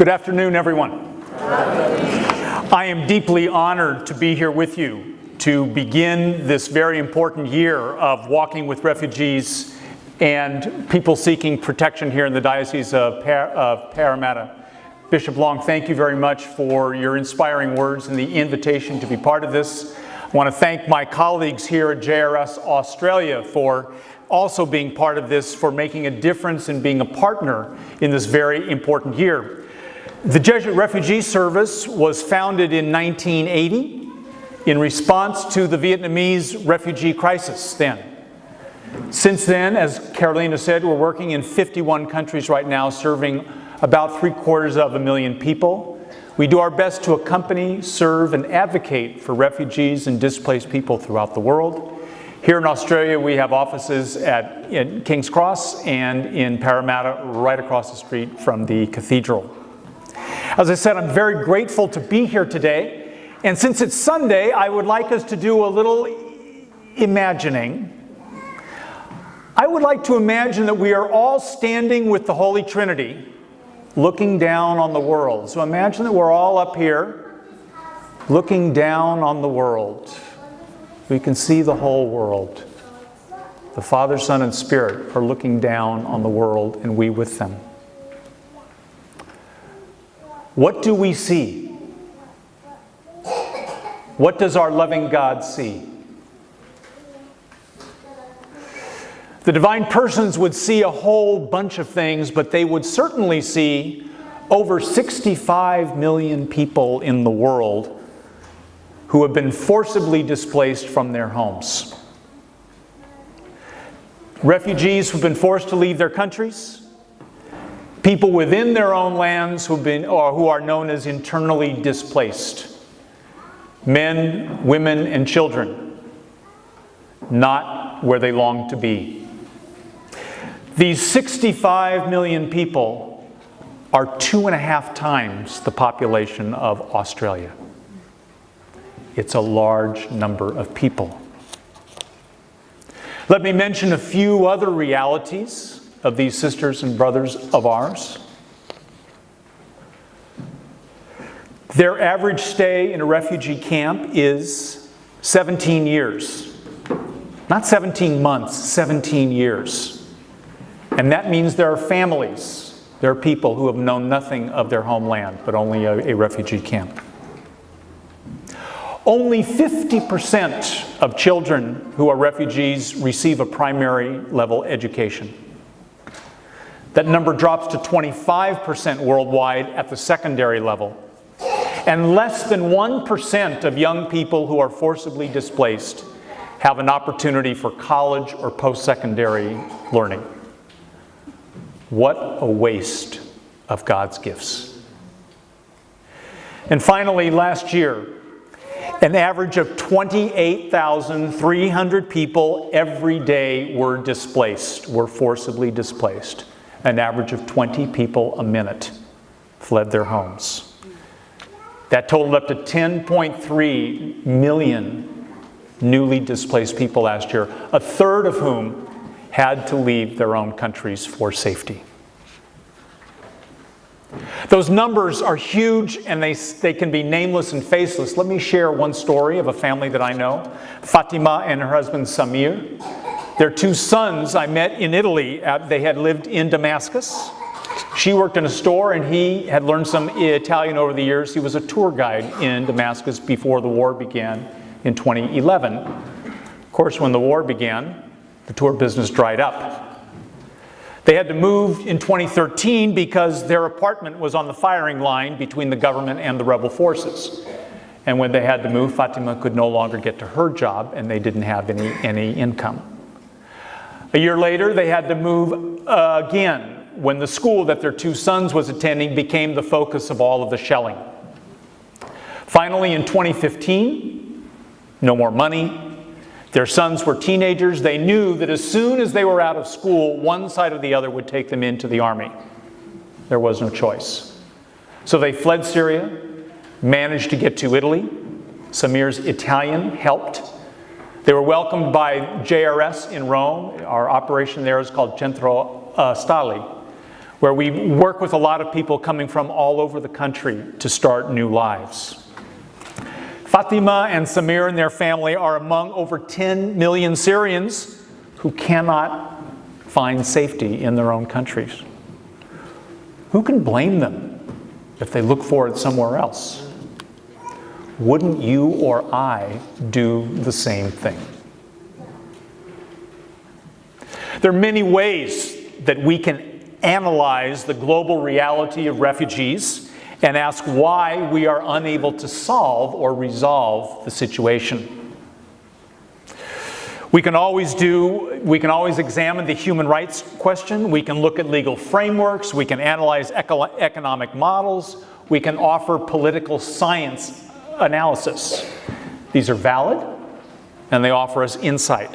Good afternoon, everyone. I am deeply honored to be here with you to begin this very important year of walking with refugees and people seeking protection here in the Diocese of Parramatta. Bishop Long, thank you very much for your inspiring words and the invitation to be part of this. I want to thank my colleagues here at JRS Australia for also being part of this, for making a difference and being a partner in this very important year. The Jesuit Refugee Service was founded in 1980 in response to the Vietnamese refugee crisis then. Since then, as Carolina said, we're working in 51 countries right now, serving about 750,000 people. We do our best to accompany, serve, and advocate for refugees and displaced people throughout the world. Here in Australia, we have offices in King's Cross and in Parramatta, right across the street from the cathedral. As I said, I'm very grateful to be here today. And since it's Sunday, I would like us to do a little imagining. I would like to imagine that we are all standing with the Holy Trinity, looking down on the world. So imagine that we're all up here, looking down on the world. We can see the whole world. The Father, Son, and Spirit are looking down on the world, and we with them. What do we see? What does our loving God see? The divine persons would see a whole bunch of things, but they would certainly see over 65 million people in the world who have been forcibly displaced from their homes. Refugees who've been forced to leave their countries, people within their own lands who are known as internally displaced, men, women, and children, not where they long to be. These 65 million people are 2.5 times the population of Australia. It's a large number of people. Let me mention a few other realities of these sisters and brothers of ours. Their average stay in a refugee camp is 17 years. Not 17 months, 17 years. And that means there are families, there are people who have known nothing of their homeland, but only a refugee camp. Only 50% of children who are refugees receive a primary level education. That number drops to 25% worldwide at the secondary level. And less than 1% of young people who are forcibly displaced have an opportunity for college or post-secondary learning. What a waste of God's gifts. And finally, last year, an average of 28,300 people every day were forcibly displaced. An average of 20 people a minute fled their homes. That totaled up to 10.3 million newly displaced people last year, a third of whom had to leave their own countries for safety. Those numbers are huge, and they can be nameless and faceless. Let me share one story of a family that I know, Fatima and her husband Samir. Their 2 sons I met in Italy. They had lived in Damascus. She worked in a store, and he had learned some Italian over the years. He was a tour guide in Damascus before the war began in 2011. Of course, when the war began, the tour business dried up. They had to move in 2013 because their apartment was on the firing line between the government and the rebel forces. And when they had to move, Fatima could no longer get to her job, and they didn't have any income. A year later, they had to move again when the school that their 2 sons was attending became the focus of all of the shelling. Finally, in 2015, no more money. Their sons were teenagers. They knew that as soon as they were out of school, one side or the other would take them into the army. There was no choice. So they fled Syria, managed to get to Italy. Samir's Italian helped. They were welcomed by JRS in Rome. Our operation there is called Centro Stali. where we work with a lot of people coming from all over the country to start new lives. Fatima and Samir and their family are among over 10 million Syrians who cannot find safety in their own countries. Who can blame them if they look for it somewhere else? Wouldn't you or I do the same thing? There are many ways that we can analyze the global reality of refugees and ask why we are unable to solve or resolve the situation. We can always examine the human rights question. We can look at legal frameworks. We can analyze economic models. We can offer political science analysis. These are valid, and they offer us insight.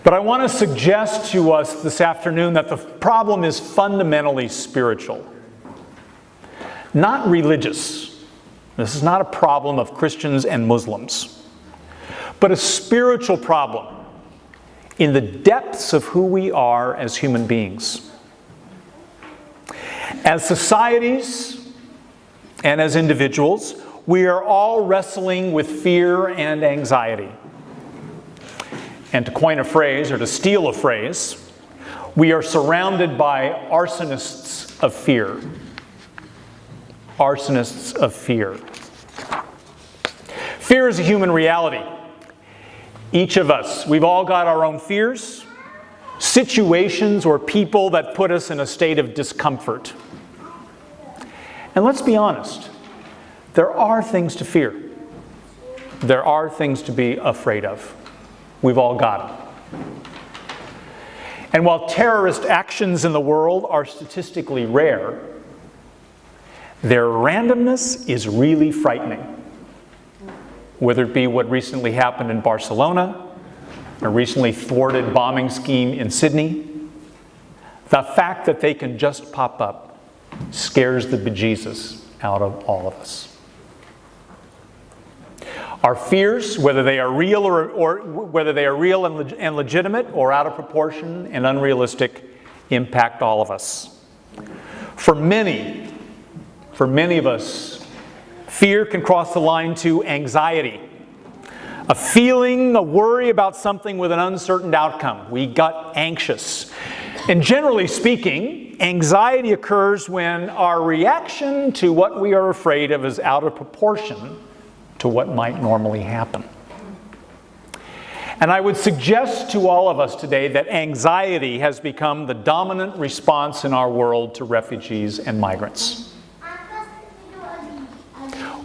But I want to suggest to us this afternoon that the problem is fundamentally spiritual, not religious. This is not a problem of Christians and Muslims, but a spiritual problem in the depths of who we are as human beings. As societies and as individuals, we are all wrestling with fear and anxiety. And to coin a phrase, or to steal a phrase, we are surrounded by arsonists of fear. Arsonists of fear. Fear is a human reality. Each of us, we've all got our own fears, situations or people that put us in a state of discomfort. And let's be honest, there are things to fear. There are things to be afraid of. We've all got them. And while terrorist actions in the world are statistically rare, their randomness is really frightening. Whether it be what recently happened in Barcelona, a recently thwarted bombing scheme in Sydney, the fact that they can just pop up scares the bejesus out of all of us. Our fears, whether they are real or whether they are real and legitimate or out of proportion and unrealistic, impact all of us. For many of us, fear can cross the line to anxiety. A feeling, a worry about something with an uncertain outcome. We got anxious. And generally speaking, anxiety occurs when our reaction to what we are afraid of is out of proportion to what might normally happen. And I would suggest to all of us today that anxiety has become the dominant response in our world to refugees and migrants.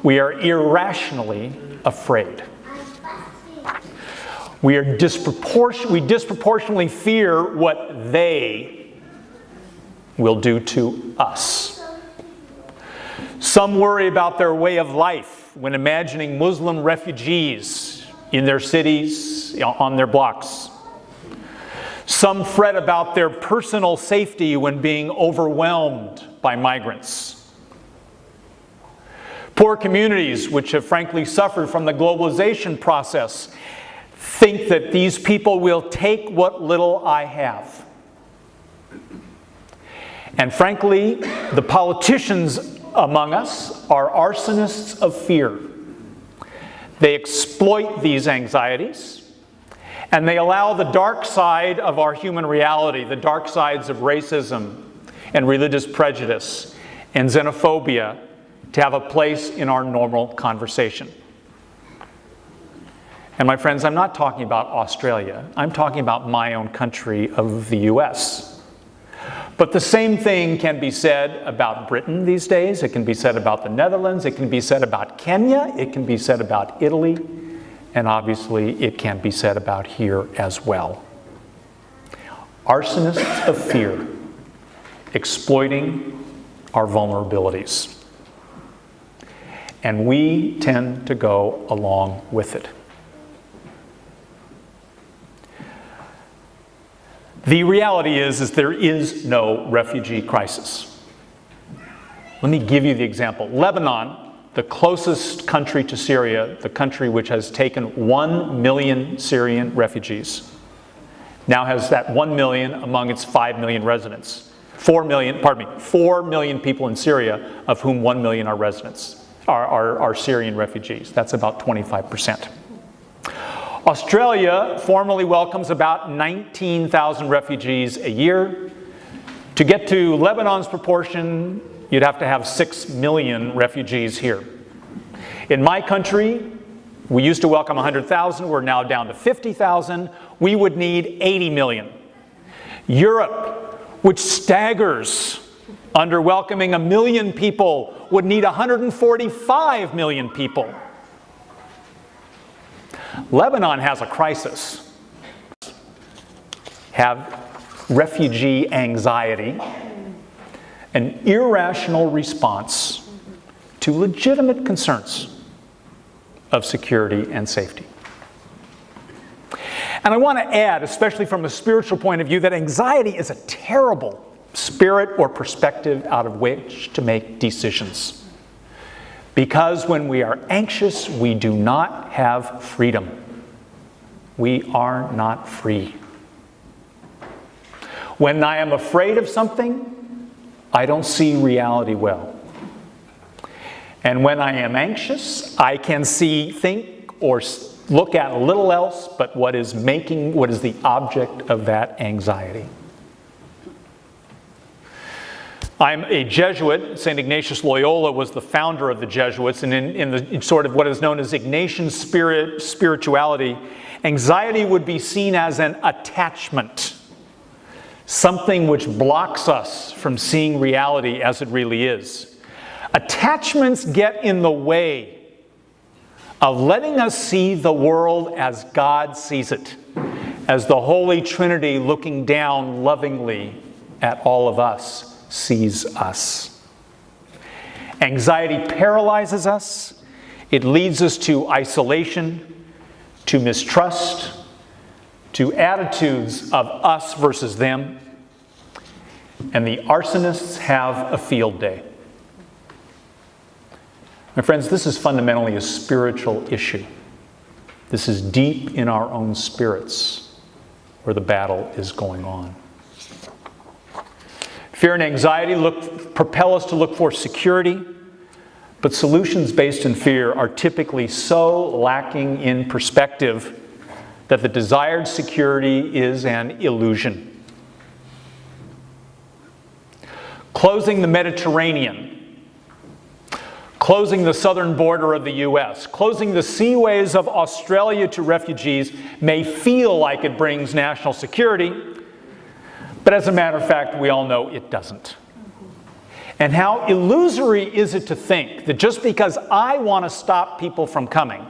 We are irrationally afraid. We disproportionately fear what they will do to us. Some worry about their way of life when imagining Muslim refugees in their cities, on their blocks. Some fret about their personal safety when being overwhelmed by migrants. Poor communities, which have frankly suffered from the globalization process, think that these people will take what little I have. And frankly, the politicians among us are arsonists of fear. They exploit these anxieties, and they allow the dark side of our human reality, the dark sides of racism and religious prejudice and xenophobia, to have a place in our normal conversation. And my friends, I'm not talking about Australia. I'm talking about my own country of the US. But the same thing can be said about Britain these days. It can be said about the Netherlands. It can be said about Kenya. It can be said about Italy. And obviously, it can be said about here as well. Arsonists of fear, exploiting our vulnerabilities. And we tend to go along with it. The reality is there is no refugee crisis. Let me give you the example. Lebanon, the closest country to Syria, the country which has taken 1 million Syrian refugees, now has that 1 million among its 5 million residents. 4 million people in Syria, of whom 1 million are residents, are Syrian refugees. That's about 25%. Australia formally welcomes about 19,000 refugees a year. To get to Lebanon's proportion, you'd have to have 6 million refugees here. In my country, we used to welcome 100,000, we're now down to 50,000. We would need 80 million. Europe, which staggers under welcoming 1 million people, would need 145 million people. Lebanon has a crisis. Have refugee anxiety, an irrational response to legitimate concerns of security and safety. And I want to add, especially from a spiritual point of view, that anxiety is a terrible spirit or perspective out of which to make decisions. Because when we are anxious, we do not have freedom. We are not free. When I am afraid of something, I don't see reality well. And when I am anxious, I can think, or look at little else but what is the object of that anxiety. I'm a Jesuit. St. Ignatius Loyola was the founder of the Jesuits, and in sort of what is known as Ignatian spirituality, anxiety would be seen as an attachment, something which blocks us from seeing reality as it really is. Attachments get in the way of letting us see the world as God sees it, as the Holy Trinity looking down lovingly at all of us sees us. Anxiety paralyzes us. It leads us to isolation, to mistrust, to attitudes of us versus them. And the arsonists have a field day. My friends, this is fundamentally a spiritual issue. This is deep in our own spirits where the battle is going on. Fear and anxiety propel us to look for security, but solutions based in fear are typically so lacking in perspective that the desired security is an illusion. Closing the Mediterranean, closing the southern border of the U.S., closing the seaways of Australia to refugees may feel like it brings national security, but as a matter of fact, we all know it doesn't. And how illusory is it to think that just because I want to stop people from coming,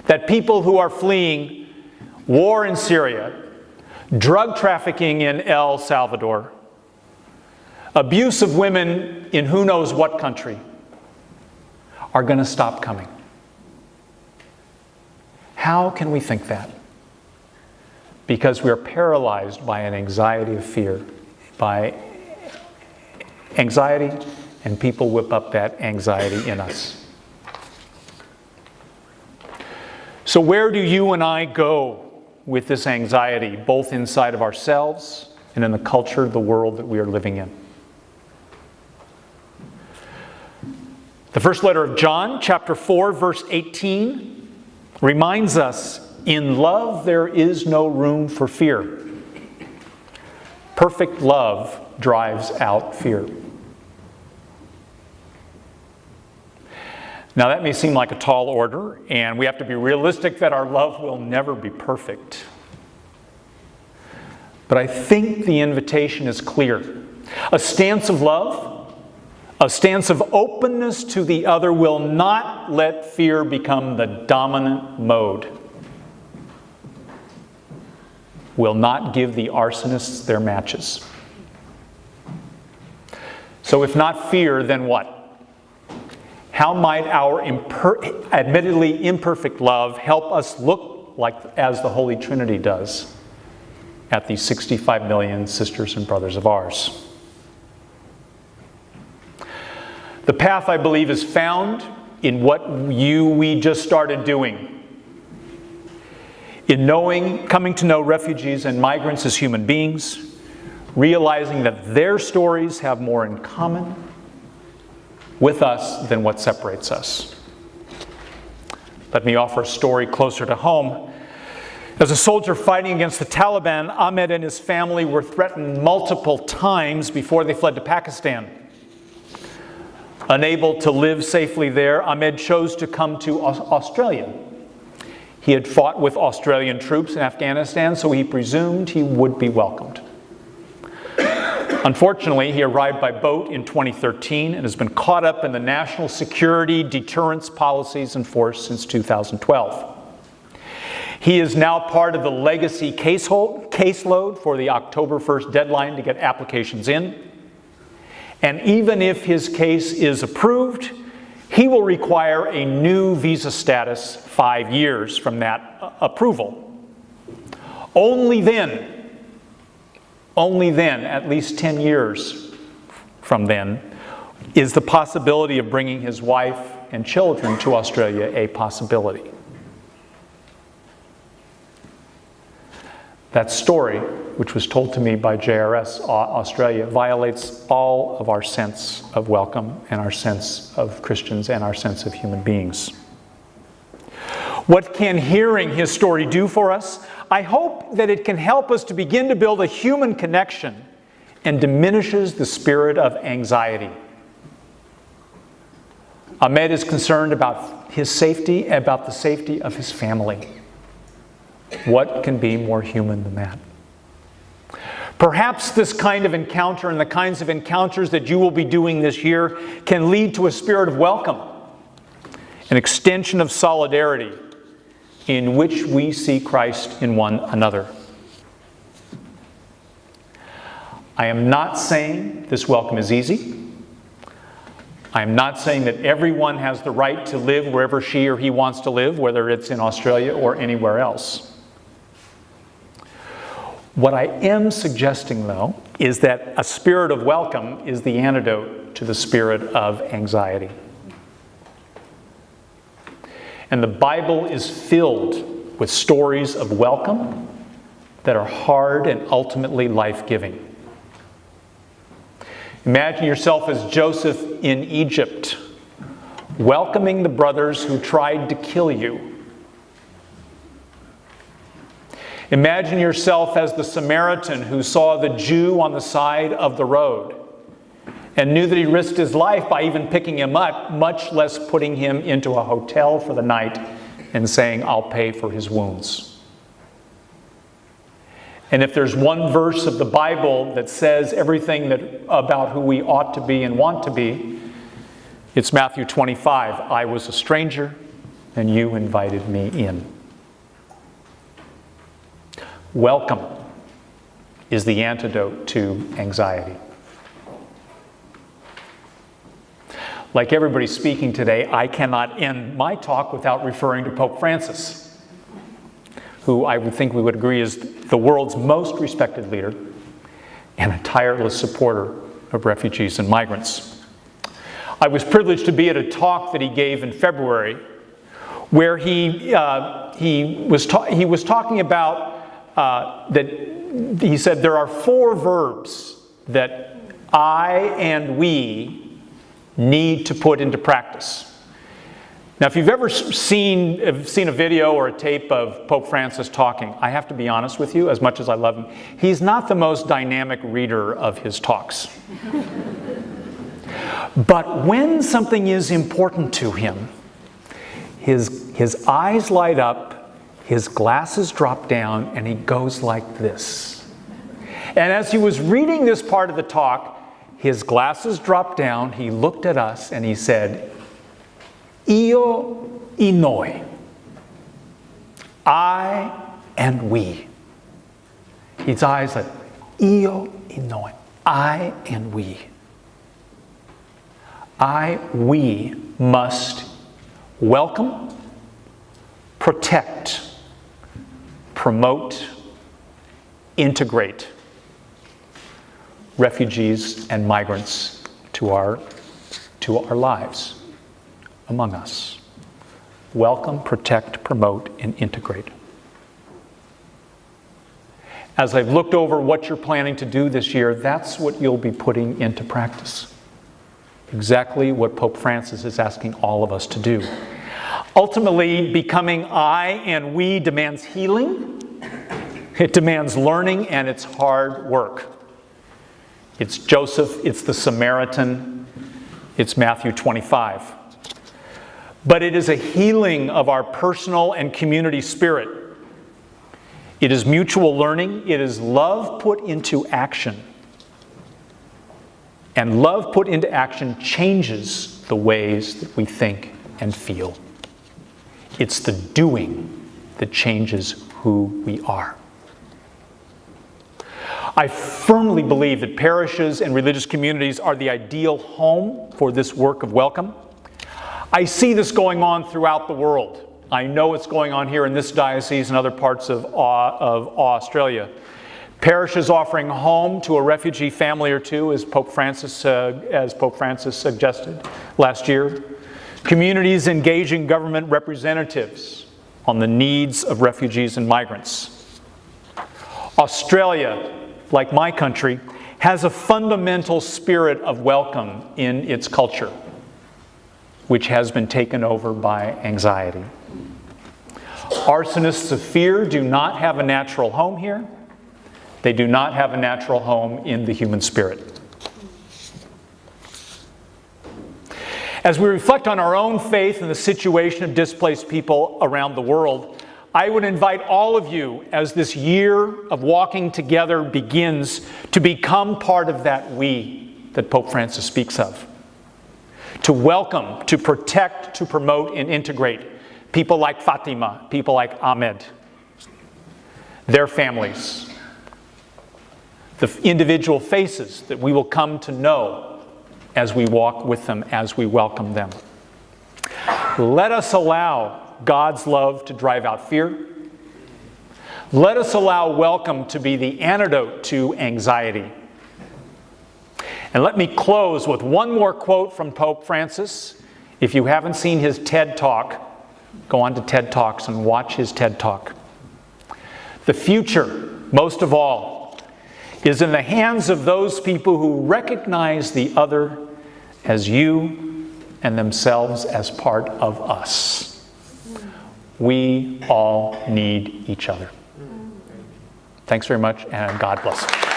that people who are fleeing war in Syria, drug trafficking in El Salvador, abuse of women in who knows what country, are going to stop coming. How can we think that? Because we are paralyzed by an anxiety of fear, by anxiety, and people whip up that anxiety in us. So where do you and I go with this anxiety, both inside of ourselves and in the culture, the world that we are living in? The first letter of John, chapter 4, verse 18, reminds us, in love there is no room for fear. Perfect love drives out fear. Now that may seem like a tall order, and we have to be realistic that our love will never be perfect. But I think the invitation is clear. A stance of love, a stance of openness to the other will not let fear become the dominant mode. Will not give the arsonists their matches. So if not fear, then what? How might our admittedly imperfect love help us look like as the Holy Trinity does at these 65 million sisters and brothers of ours? The path, I believe, is found in what we just started doing. In coming to know refugees and migrants as human beings, realizing that their stories have more in common with us than what separates us. Let me offer a story closer to home. As a soldier fighting against the Taliban, Ahmed and his family were threatened multiple times before they fled to Pakistan. Unable to live safely there, Ahmed chose to come to Australia. He had fought with Australian troops in Afghanistan, so he presumed he would be welcomed. Unfortunately, he arrived by boat in 2013 and has been caught up in the national security deterrence policies in force since 2012. He is now part of the legacy caseload for the October 1st deadline to get applications in. And even if his case is approved, he will require a new visa status 5 years from that approval. Only then, at least 10 years from then, is the possibility of bringing his wife and children to Australia a possibility. That story, which was told to me by JRS Australia, violates all of our sense of welcome and our sense of Christians and our sense of human beings. What can hearing his story do for us? I hope that it can help us to begin to build a human connection and diminishes the spirit of anxiety. Ahmed is concerned about his safety, about the safety of his family. What can be more human than that? Perhaps this kind of encounter and the kinds of encounters that you will be doing this year can lead to a spirit of welcome, an extension of solidarity in which we see Christ in one another. I am not saying this welcome is easy. I am not saying that everyone has the right to live wherever she or he wants to live, whether it's in Australia or anywhere else. What I am suggesting, though, is that a spirit of welcome is the antidote to the spirit of anxiety. And the Bible is filled with stories of welcome that are hard and ultimately life-giving. Imagine yourself as Joseph in Egypt, welcoming the brothers who tried to kill you. Imagine yourself as the Samaritan who saw the Jew on the side of the road and knew that he risked his life by even picking him up, much less putting him into a hotel for the night and saying, "I'll pay for his wounds." And if there's one verse of the Bible that says everything about who we ought to be and want to be, it's Matthew 25. I was a stranger and you invited me in. Welcome is the antidote to anxiety. Like everybody speaking today, I cannot end my talk without referring to Pope Francis, who I would think we would agree is the world's most respected leader and a tireless supporter of refugees and migrants. I was privileged to be at a talk that he gave in February where he was talking about that he said there are 4 verbs that I and we need to put into practice. Now, if you've ever seen a video or a tape of Pope Francis talking, I have to be honest with you, as much as I love him, he's not the most dynamic reader of his talks. But when something is important to him, his eyes light up, his glasses drop down, and he goes like this. And as he was reading this part of the talk, his glasses dropped down, he looked at us, and he said, "Io e noi." I and we. His eyes like, "Io e noi." I and we. We must welcome, protect, promote, integrate refugees and migrants to our lives among us. Welcome, protect, promote, and integrate. as I've looked over what you're planning to do this year, that's what you'll be putting into practice. Exactly what Pope Francis is asking all of us to do. Ultimately, becoming I and we demands healing. It demands learning, and it's hard work. It's Joseph, it's the Samaritan, it's Matthew 25. But it is a healing of our personal and community spirit. It is mutual learning. It is love put into action. And love put into action changes the ways that we think and feel. It's the doing that changes who we are. I firmly believe that parishes and religious communities are the ideal home for this work of welcome. I see this going on throughout the world. I know it's going on here in this diocese and other parts of Australia. Parishes offering home to a refugee family or two, as Pope Francis suggested last year. Communities engaging government representatives on the needs of refugees and migrants. Australia, like my country, has a fundamental spirit of welcome in its culture, which has been taken over by anxiety. Arsonists of fear do not have a natural home here. They do not have a natural home in the human spirit. As we reflect on our own faith and the situation of displaced people around the world, I would invite all of you, as this year of walking together begins, to become part of that we that Pope Francis speaks of. To welcome, to protect, to promote, and integrate people like Fatima, people like Ahmed, their families, the individual faces that we will come to know as we walk with them, as we welcome them. Let us allow God's love to drive out fear. Let us allow welcome to be the antidote to anxiety. And let me close with one more quote from Pope Francis. If you haven't seen his TED Talk, go on to TED Talks and watch his TED Talk. The future, most of all, is in the hands of those people who recognize the other as you and themselves as part of us. We all need each other. Thanks very much, and God bless you.